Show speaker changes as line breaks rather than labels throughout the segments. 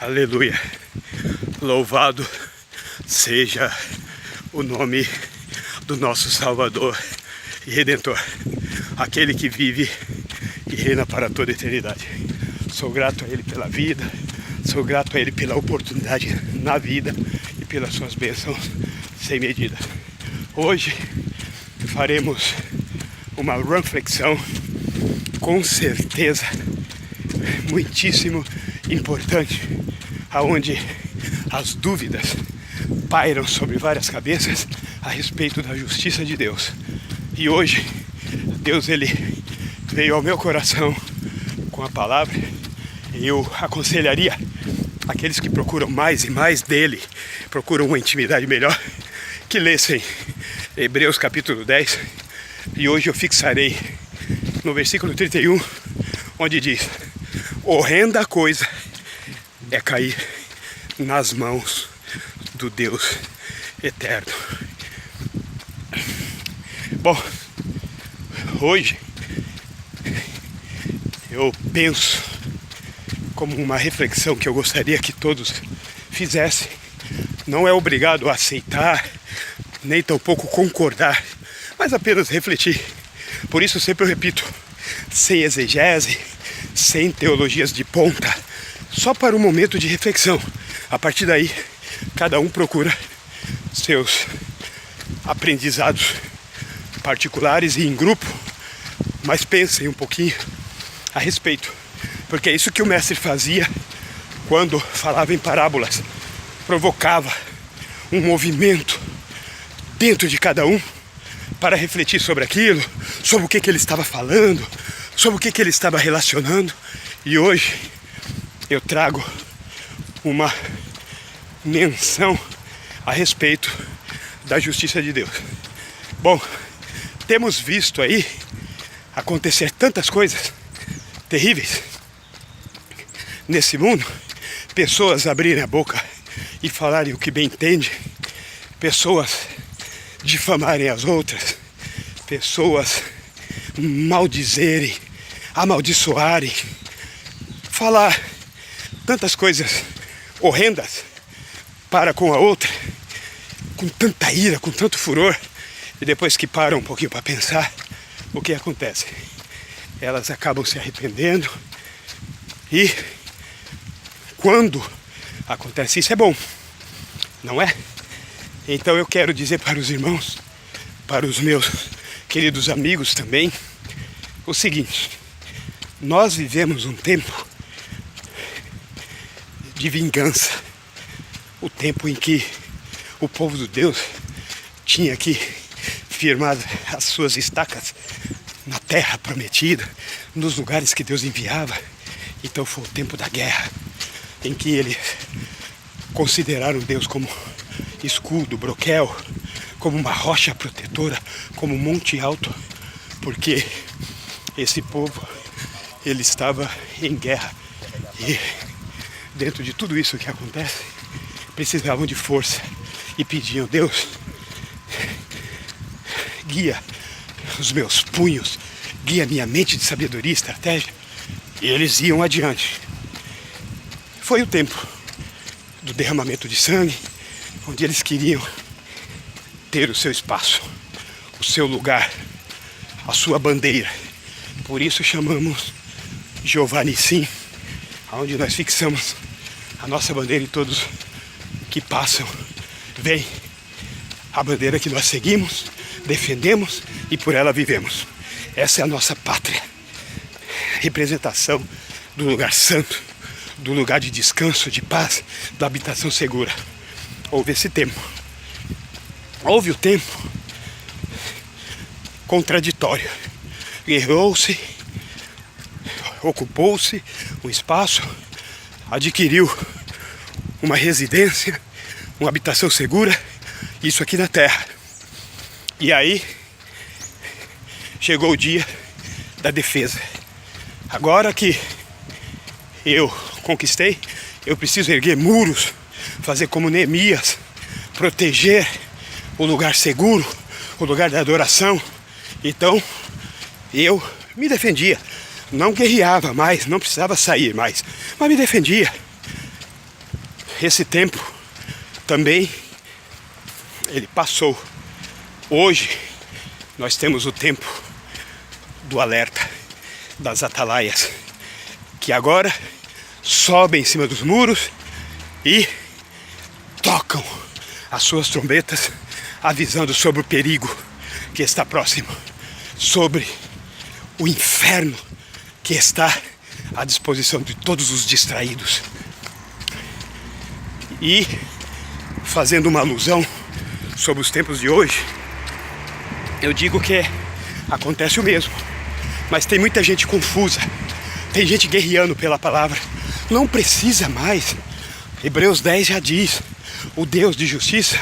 Aleluia. Louvado seja o nome do nosso Salvador e Redentor, aquele que vive e reina para toda a eternidade. Sou grato a Ele pela vida, sou grato a Ele pela oportunidade na vida e pelas suas bênçãos sem medida. Hoje faremos uma reflexão, com certeza, muitíssimo importante, aonde as dúvidas pairam sobre várias cabeças a respeito da justiça de Deus. E hoje, Deus ele veio ao meu coração com a palavra, e eu aconselharia aqueles que procuram mais e mais dele, procuram uma intimidade melhor, que lessem Hebreus capítulo 10, e hoje eu fixarei no versículo 31, onde diz: horrenda coisa é cair nas mãos do Deus eterno. Bom, hoje eu penso como uma reflexão que eu gostaria que todos fizessem. Não é obrigado a aceitar, nem tampouco concordar, mas apenas refletir. Por isso sempre eu repito, sem exegese, sem teologias de ponta, só para um momento de reflexão. A partir daí, cada um procura seus aprendizados particulares e em grupo, mas pensem um pouquinho a respeito, porque é isso que o mestre fazia quando falava em parábolas, provocava um movimento dentro de cada um para refletir sobre aquilo, sobre o que ele estava falando, sobre o que ele estava relacionando. E hoje eu trago uma menção a respeito da justiça de Deus. Bom, temos visto aí acontecer tantas coisas terríveis nesse mundo, pessoas abrirem a boca e falarem o que bem entendem, pessoas difamarem as outras, pessoas maldizerem, amaldiçoarem, falar tantas coisas horrendas para com a outra, com tanta ira, com tanto furor, e depois que param um pouquinho para pensar, o que acontece? Elas acabam se arrependendo, e quando acontece isso é bom, não é? Então eu quero dizer para os irmãos, para os meus queridos amigos também, o seguinte: nós vivemos um tempo de vingança, o tempo em que o povo de Deus tinha que firmar as suas estacas na terra prometida, nos lugares que Deus enviava. Então foi o tempo da guerra, em que eles consideraram Deus como escudo, broquel, como uma rocha protetora, como um monte alto, porque esse povo, ele estava em guerra, e dentro de tudo isso que acontece, precisavam de força e pediam: Deus, guia os meus punhos, guia minha mente de sabedoria e estratégia. E eles iam adiante. Foi o tempo do derramamento de sangue, onde eles queriam ter o seu espaço, o seu lugar, a sua bandeira. Por isso chamamos Jeová Nissim, onde nós fixamos a nossa bandeira, e todos que passam veem a bandeira que nós seguimos, defendemos e por ela vivemos. Essa é a nossa pátria, representação do lugar santo, do lugar de descanso, de paz, da habitação segura. Houve esse tempo. Houve o tempo contraditório. Guerreou-se, ocupou-se um espaço, adquiriu uma residência, uma habitação segura, isso aqui na terra. E aí chegou o dia da defesa. Agora que eu conquistei, eu preciso erguer muros, fazer como Neemias, proteger o lugar seguro, o lugar da adoração. Então eu me defendia, não guerreava mais, não precisava sair mais, mas me defendia. esse tempo também ele passou. Hoje nós temos o tempo do alerta, das atalaias, que agora sobem em cima dos muros e tocam as suas trombetas, avisando sobre o perigo que está próximo, sobre o inferno que está à disposição de todos os distraídos. E fazendo uma alusão sobre os tempos de hoje, eu digo que acontece o mesmo, mas tem muita gente confusa, tem gente guerreando pela palavra. Não precisa mais. Hebreus 10 já diz: o Deus de justiça,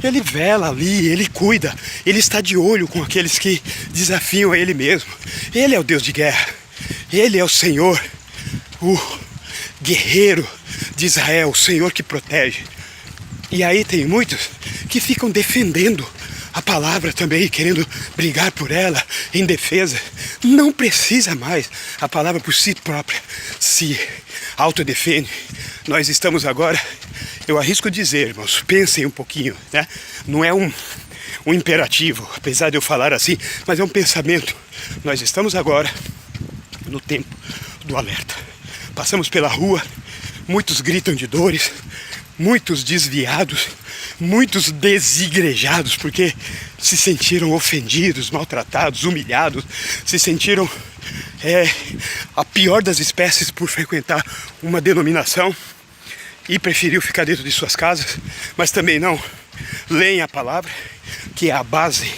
ele vela ali, ele cuida, ele está de olho com aqueles que desafiam a ele mesmo. Ele é o Deus de guerra, ele é o Senhor, o guerreiro de Israel, o Senhor que protege. E aí tem muitos que ficam defendendo a palavra também, querendo brigar por ela em defesa. Não precisa mais. A palavra por si própria se autodefende. Nós estamos agora, eu arrisco dizer, irmãos, pensem um pouquinho, né? Não é um imperativo, apesar de eu falar assim, mas é um pensamento. Nós estamos agora no tempo do alerta. Passamos pela rua, muitos gritam de dores, muitos desviados, muitos desigrejados porque se sentiram ofendidos, maltratados, humilhados, se sentiram a pior das espécies por frequentar uma denominação e preferiu ficar dentro de suas casas, mas também não leem a palavra, que é a base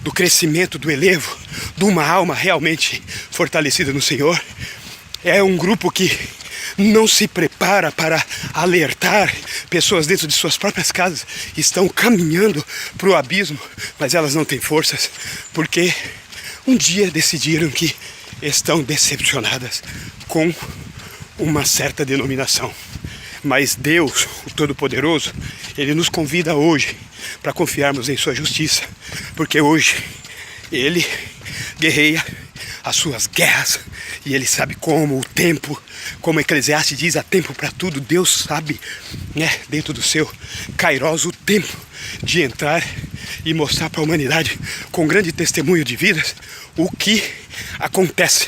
do crescimento, do elevo, de uma alma realmente fortalecida no Senhor. É um grupo que não se prepara para alertar pessoas dentro de suas próprias casas, estão caminhando para o abismo, mas elas não têm forças, porque um dia decidiram que estão decepcionadas com uma certa denominação. Mas Deus, o Todo-Poderoso, Ele nos convida hoje para confiarmos em sua justiça, porque hoje Ele guerreia as suas guerras e Ele sabe como, o tempo, como Eclesiastes diz, há tempo para tudo. Deus sabe, né, dentro do seu Kairos, o tempo de entrar e mostrar para a humanidade, com grande testemunho de vidas, o que acontece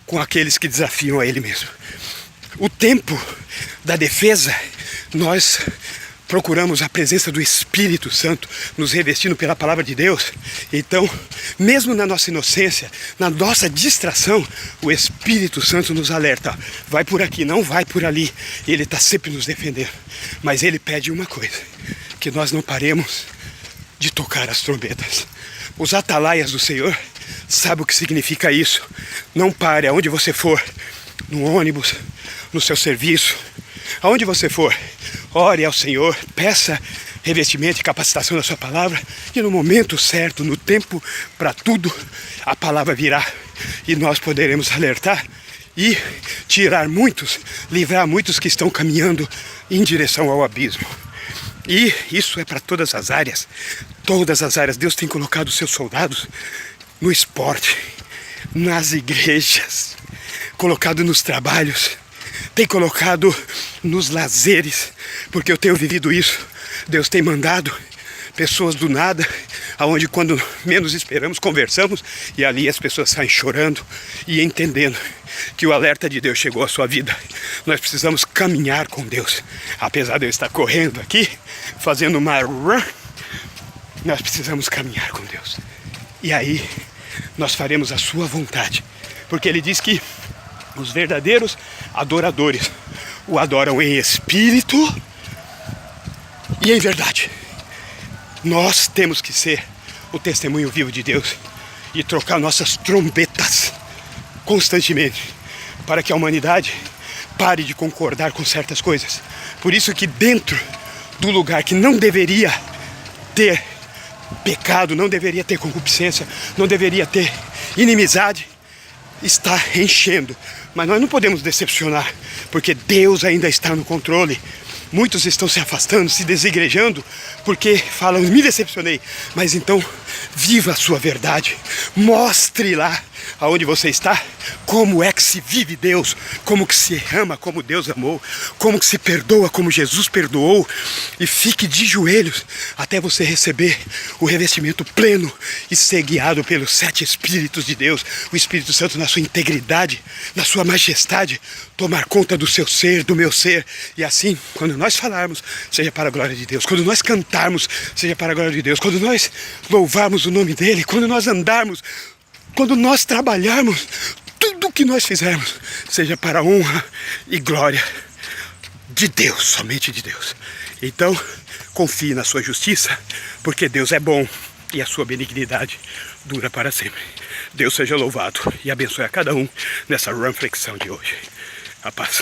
com aqueles que desafiam a Ele mesmo. O tempo da defesa, nós procuramos a presença do Espírito Santo, nos revestindo pela palavra de Deus. Então, mesmo na nossa inocência, na nossa distração, o Espírito Santo nos alerta: vai por aqui, não vai por ali. Ele está sempre nos defendendo. Mas Ele pede uma coisa: que nós não paremos de tocar as trombetas. Os atalaias do Senhor sabem o que significa isso. Não pare aonde você for, no ônibus, no seu serviço, aonde você for, ore ao Senhor, peça revestimento e capacitação da sua palavra, e no momento certo, no tempo para tudo, a palavra virá e nós poderemos alertar e tirar muitos, livrar muitos que estão caminhando em direção ao abismo. E isso é para todas as áreas, todas as áreas. Deus tem colocado os seus soldados no esporte, nas igrejas, colocado nos trabalhos, tem colocado nos lazeres, porque eu tenho vivido isso. Deus tem mandado pessoas do nada, aonde quando menos esperamos, conversamos, e ali as pessoas saem chorando e entendendo que o alerta de Deus chegou à sua vida. Nós precisamos caminhar com Deus. Apesar de eu estar correndo aqui, fazendo uma run, nós precisamos caminhar com Deus. E aí nós faremos a sua vontade, porque Ele diz que os verdadeiros adoradores o adoram em espírito e em verdade. Nós temos que ser o testemunho vivo de Deus e trocar nossas trombetas constantemente, para que a humanidade pare de concordar com certas coisas. Por isso que dentro do lugar que não deveria ter pecado, não deveria ter concupiscência, não deveria ter inimizade, está enchendo. Mas nós não podemos decepcionar, porque Deus ainda está no controle. Muitos estão se afastando, se desigrejando, porque falam, me decepcionei. Mas então, viva a sua verdade. Mostre lá aonde você está, como é que se vive Deus, como que se ama como Deus amou, como que se perdoa como Jesus perdoou, e fique de joelhos até você receber o revestimento pleno e ser guiado pelos 7 Espíritos de Deus, o Espírito Santo na sua integridade, na sua majestade, tomar conta do seu ser, do meu ser, e assim, quando nós falarmos, seja para a glória de Deus, quando nós cantarmos, seja para a glória de Deus, quando nós louvarmos o nome dEle, quando nós andarmos, quando nós trabalharmos, tudo que nós fizermos, seja para a honra e glória de Deus, somente de Deus. Então, confie na sua justiça, porque Deus é bom e a sua benignidade dura para sempre. Deus seja louvado e abençoe a cada um nessa reflexão de hoje. A paz.